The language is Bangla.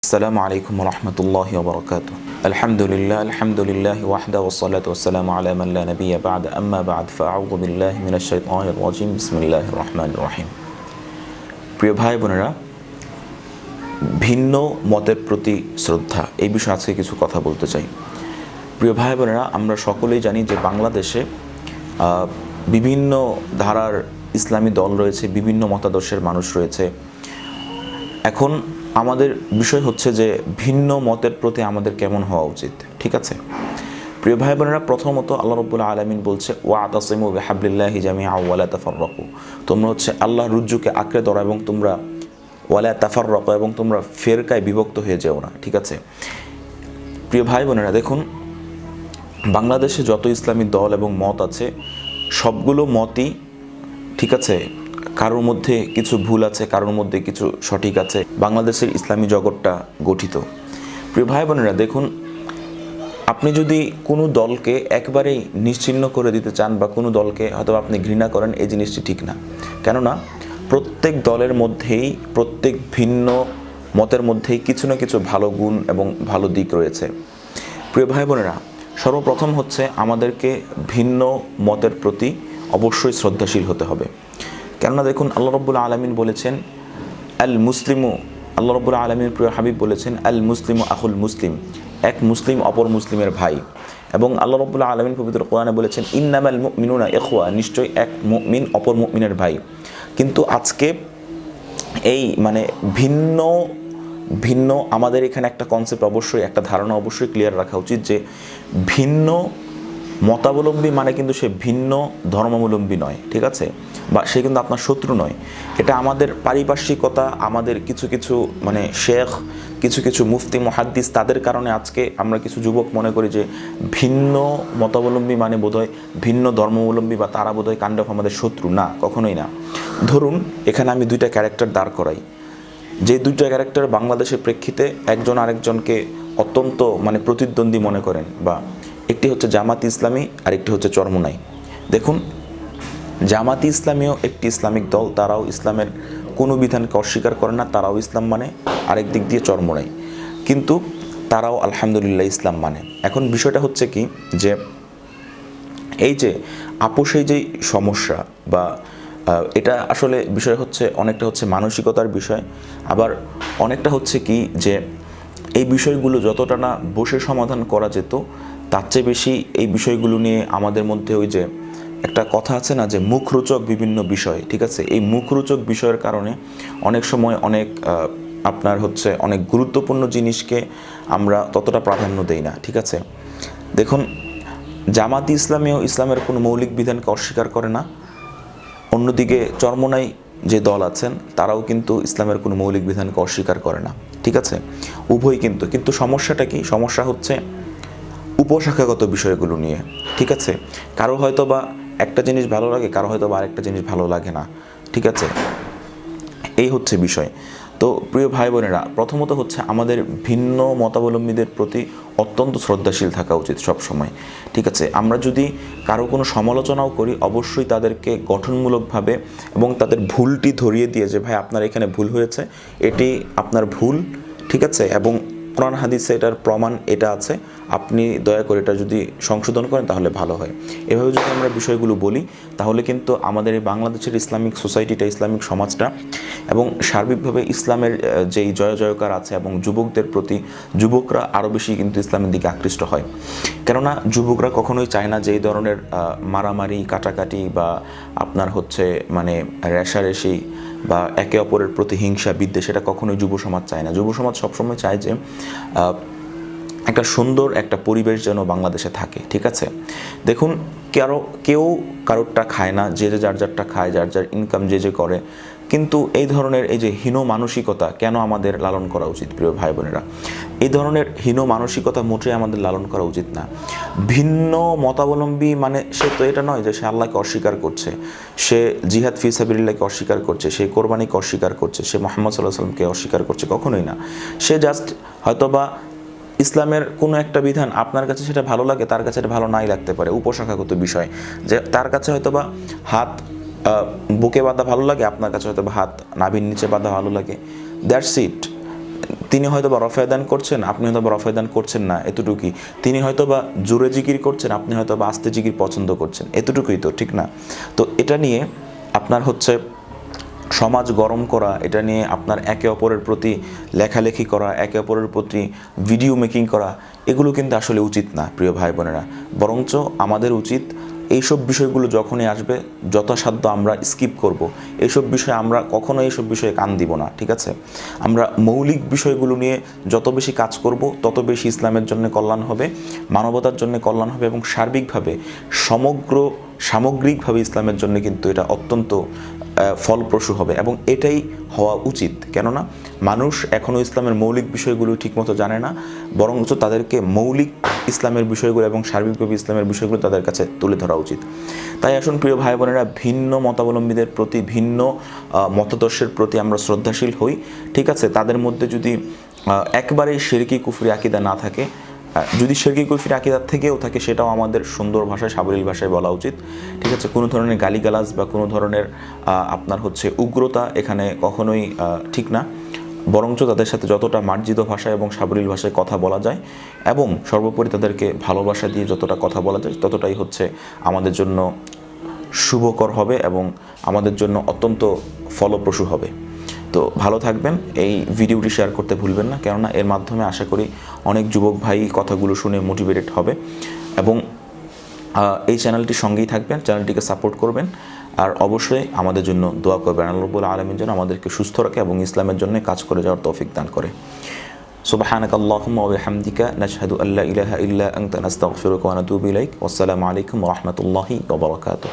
assalamualikom warahmatullahi wabarakatuh. Alhamdulillahi wahda wassalatu wassalamu ala man la nabiyya ba'da amma ba'd fa'a'udhu billahi minash shaitanir rajim bismillahir rahmanir rahim. প্রিয় ভাই বোনেরা, ভিন্ন মতের প্রতি শ্রদ্ধা এই বিষয়ে আজকে কিছু কথা বলতে চাই। প্রিয় ভাই বোনেরা, আমরা সকলেই জানি যে বাংলাদেশে বিভিন্ন ধারার ইসলামী দল রয়েছে, বিভিন্ন মতাদর্শের মানুষ রয়েছে। এখন আমাদের বিষয় হচ্ছে যে ভিন্ন মতের প্রতি আমাদের কেমন হওয়া উচিত। ঠিক আছে প্রিয় ভাই বোনেরা, প্রথমত আল্লাহ রাব্বুল আলামিন বলছে ওয়াতাসিমু বিহাবলিল্লাহি জামিআ ওয়া লা তাফাররাকু, তোমরা হচ্ছে আল্লাহর রজ্জুকে আঁকড়ে ধরো এবং তোমরা ওয়ালা তাফাররাকু এবং তোমরা ফেরকায় বিভক্ত হয়ে যেও না। ঠিক আছে প্রিয় ভাই বোনেরা, দেখুন বাংলাদেশে যত ইসলামী দল এবং মত আছে সবগুলো মতই ঠিক আছে, কারোর মধ্যে কিছু ভুল আছে, কারোর মধ্যে কিছু সঠিক আছে। বাংলাদেশের ইসলামী জগৎটা গঠিত। প্রিয় ভাই বোনেরা, দেখুন আপনি যদি কোনো দলকে একবারেই নিশ্চিহ্ন করে দিতে চান বা কোনো দলকে হয়তো আপনি ঘৃণা করেন, এই জিনিসটি ঠিক না। কেননা প্রত্যেক দলের মধ্যেই, প্রত্যেক ভিন্ন মতের মধ্যেই কিছু না কিছু ভালো গুণ এবং ভালো দিক রয়েছে। প্রিয় ভাই বোনেরা, সর্বপ্রথম হচ্ছে আমাদেরকে ভিন্ন মতের প্রতি অবশ্যই শ্রদ্ধাশীল হতে হবে। কেননা দেখুন আল্লাহ রাব্বুল আলামিন বলেছেন আল মুসলিমু, আল্লাহ রাব্বুল আলামিন প্রিয় হাবিব বলেছেন আল মুসলিমু আখুল মুসলিম, এক মুসলিম অপর মুসলিমের ভাই। এবং আল্লাহ রাব্বুল আলামিন পবিত্র কোরআনে বলেছেন ইন্নামাল মুমিনুনা ইখওয়া, নিশ্চয়ই এক মুমিন অপর মুমিনের ভাই। কিন্তু আজকে এই ভিন্ন ভিন্ন আমাদের এখানে একটা কনসেপ্ট অবশ্যই, একটা ধারণা অবশ্যই ক্লিয়ার রাখা উচিত যে ভিন্ন মতাবলম্বী মানে কিন্তু সে ভিন্ন ধর্মাবলম্বী নয়। ঠিক আছে, বা সে কিন্তু আপনার শত্রু নয়। এটা আমাদের পারিপার্শ্বিকতা, আমাদের কিছু কিছু শেখ, কিছু কিছু মুফতি মুহাদ্দিস, তাদের কারণে আজকে আমরা কিছু যুবক মনে করি যে ভিন্ন মতাবলম্বী মানে বোধহয় ভিন্ন ধর্মাবলম্বী বা তারা বোধহয় কাইন্ড অফ আমাদের শত্রু। না, কখনোই না। ধরুন এখানে আমি দুইটা ক্যারেক্টার দাঁড় করাই, যে দুইটা ক্যারেক্টার বাংলাদেশের প্রেক্ষিতে একজন আরেকজনকে অত্যন্ত প্রতিদ্বন্দ্বী মনে করেন, বা একটি হচ্ছে জামাত ইসলামী আর একটি হচ্ছে চরমোনাই। দেখুন জামাতি ইসলামীও একটি ইসলামিক দল, তারাও ইসলামের কোনো বিধানকে অস্বীকার করে না, তারাও ইসলাম মানে। আরেক দিক দিয়ে চরমোনাই, কিন্তু তারাও আলহামদুলিল্লাহ ইসলাম মানে। এখন বিষয়টা হচ্ছে কি যে এই যে আপোষেই যেই সমস্যা বা এটা আসলে বিষয় হচ্ছে অনেকটা হচ্ছে মানসিকতার বিষয়, আবার অনেকটা হচ্ছে কি যে এই বিষয়গুলো যতটা না বসে সমাধান করা যেত তার চেয়ে বেশি এই বিষয়গুলো নিয়ে আমাদের মধ্যে ওই যে একটা কথা আছে না যে মুখরোচক বিভিন্ন বিষয়। ঠিক আছে, এই মুখরোচক বিষয়ের কারণে অনেক সময় আপনার হচ্ছে অনেক গুরুত্বপূর্ণ জিনিসকে আমরা ততটা প্রাধান্য দেই না। ঠিক আছে, দেখুন জামাতি ইসলামীও ইসলামের কোনো মৌলিক বিধানকে অস্বীকার করে না, অন্যদিকে চরমোনাই যে দল আছেন তারাও কিন্তু ইসলামের কোনো মৌলিক বিধানকে অস্বীকার করে না। ঠিক আছে, উভয় কিন্তু সমস্যাটা কি? সমস্যা হচ্ছে উপশাখাগত বিষয়গুলো নিয়ে। ঠিক আছে, কারো হয়তো বা একটা জিনিস ভালো লাগে, কারো হয়তো বা আরেকটা জিনিস ভালো লাগে না। ঠিক আছে, এই হচ্ছে বিষয়। তো প্রিয় ভাই বোনেরা, প্রথমত হচ্ছে আমাদের ভিন্ন মতাবলম্বীদের প্রতি অত্যন্ত শ্রদ্ধাশীল থাকা উচিত সব সময়। ঠিক আছে, আমরা যদি কারো কোনো সমালোচনাও করি অবশ্যই তাদেরকে গঠনমূলকভাবে এবং তাদের ভুলটি ধরিয়ে দিয়ে যে ভাই আপনার এখানে ভুল হয়েছে, এটি আপনার ভুল। ঠিক আছে, এবং কোরআন হাদিসে এটার প্রমাণ এটা আছে, আপনি দয়া করে এটা যদি সংশোধন করেন তাহলে ভালো হয়। এভাবে যদি আমরা বিষয়গুলো বলি তাহলে কিন্তু আমাদের এই বাংলাদেশের ইসলামিক সোসাইটিটা, ইসলামিক সমাজটা এবং সার্বিকভাবে ইসলামের যেই জয় জয়কার আছে এবং যুবকদের প্রতি, যুবকরা আরও বেশি কিন্তু ইসলামের দিকে আকৃষ্ট হয়। কেননা যুবকরা কখনোই চায় না যে এই ধরনের মারামারি, কাটাকাটি বা আপনার হচ্ছে রেষারেষি বা একে অপরের প্রতি হিংসা, বিদ্বেষ, এটা কখনোই যুব সমাজ চায় না। যুব সমাজ সবসময় চায় যে একটা সুন্দর একটা পরিবেশ যেন বাংলাদেশে থাকে। ঠিক আছে, দেখুন কেউ কারোরটা খায় না, যে যার যারটা খায়, যার যার ইনকাম যে করে। কিন্তু এই ধরনের এই যে হীন মানসিকতা কেন আমাদের লালন করা উচিত? প্রিয় ভাই বোনেরা, এই ধরনের হীন মানসিকতা মোটেই আমাদের লালন করা উচিত না। ভিন্ন মতাবলম্বী সে তো এটা নয় যে সে আল্লাহকে অস্বীকার করছে, সে জিহাদ ফি সাবিলিল্লাহকে অস্বীকার করছে, সে কোরবানিকে অস্বীকার করছে, সে মুহাম্মদ সাল্লাল্লাহু আলাইহি ওয়াসাল্লামকে অস্বীকার করছে, কখনোই না। সে জাস্ট হয়তোবা ইসলামের কোনো একটা বিধান আপনার কাছে সেটা ভালো লাগে, তার কাছে এটা ভালো নাই লাগতে পারে, উপশাখাগত বিষয়। যে তার কাছে হয়তোবা হাত বুকে বাঁধা ভালো লাগে, আপনার কাছে হয়তো হাত নাভির নিচে বাঁধা ভালো লাগে। That's it. তিনি হয়তো বা রফায় দান করছেন, আপনি হয়তো বা রফায় দান করছেন না, এতটুকুই। তিনি হয়তো বা জোরে জিকির করছেন, আপনি হয়তো বা আস্তে জিকির পছন্দ করছেন, এতটুকুই তো, ঠিক না? তো এটা নিয়ে আপনার হচ্ছে সমাজ গরম করা, এটা নিয়ে আপনার একে অপরের প্রতি লেখালেখি করা, একে অপরের প্রতি ভিডিও মেকিং করা, এগুলো কিন্তু আসলে উচিত না প্রিয় ভাই বোনেরা। বরঞ্চ আমাদের উচিত এইসব বিষয়গুলো যখনই আসবে যথাসাধ্য আমরা স্কিপ করব। এইসব বিষয়ে আমরা কখনো এইসব বিষয়ে কান দিব না, ঠিক আছে? আমরা মৌলিক বিষয়গুলো নিয়ে যত বেশি কাজ করব তত বেশি ইসলামের জন্য কল্যাণ হবে, মানবতার জন্য কল্যাণ হবে, এবং সার্বিকভাবে সামগ্রিকভাবে ইসলামের জন্য কিন্তু এটা অত্যন্ত ফলপ্রসূ হবে, এবং এটাই হওয়া উচিত। কেননা মানুষ এখনও ইসলামের মৌলিক বিষয়গুলো ঠিকমতো জানে না, বরঞ্চ তাদেরকে মৌলিক ইসলামের বিষয়গুলো এবং সার্বিকভাবে ইসলামের বিষয়গুলো তাদের কাছে তুলে ধরা উচিত। তাই আসুন প্রিয় ভাই বোনেরা, ভিন্ন মতাবলম্বীদের প্রতি, ভিন্ন মতাদর্শের প্রতি আমরা শ্রদ্ধাশীল হই, ঠিক আছে? তাদের মধ্যে যদি একবারেই শিরকি কুফরি আকীদা না থাকে, যদি শিরকি কুফরি আকীদা থেকেও থাকে, সেটাও আমাদের সুন্দর ভাষায়, সাবলীল ভাষায় বলা উচিত, ঠিক আছে? কোনো ধরনের গালিগালাজ বা কোনো ধরনের আপনার হচ্ছে উগ্রতা এখানে কখনোই ঠিক না। বরঞ্চ তাদের সাথে যতটা মার্জিত ভাষায় এবং সাবলীল ভাষায় কথা বলা যায়, এবং সর্বোপরি তাদেরকে ভালোবাসা দিয়ে যতটা কথা বলা যায়, ততটাই হচ্ছে আমাদের জন্য শুভকর হবে এবং আমাদের জন্য অত্যন্ত ফলপ্রসূ হবে। তো ভালো থাকবেন, এই ভিডিওটি শেয়ার করতে ভুলবেন না, কেননা এর মাধ্যমে আশা করি অনেক যুবক ভাই কথাগুলো শুনে মোটিভেটেড হবে, এবং এই চ্যানেলটির সঙ্গেই থাকবেন, চ্যানেলটিকে সাপোর্ট করবেন, আর অবশ্যই আমাদের জন্য দোয়া করবেন। আল্লাহ রাব্বুল আলামিন যেন আমাদেরকে সুস্থ রাখে এবং ইসলামের জন্য কাজ করে যাওয়ার তৌফিক দান করে। সুবহানাকা আল্লাহুম্মা ওয়া বিহামদিকা নাশহাদু আল্লা ইলাহা ইল্লা আনতা নাস্তাগফিরুকা ওয়া নাতুবু ইলাইক। ওয়াসসালামু আলাইকুম ওয়া রাহমাতুল্লাহি ওয়া বারাকাতুহু।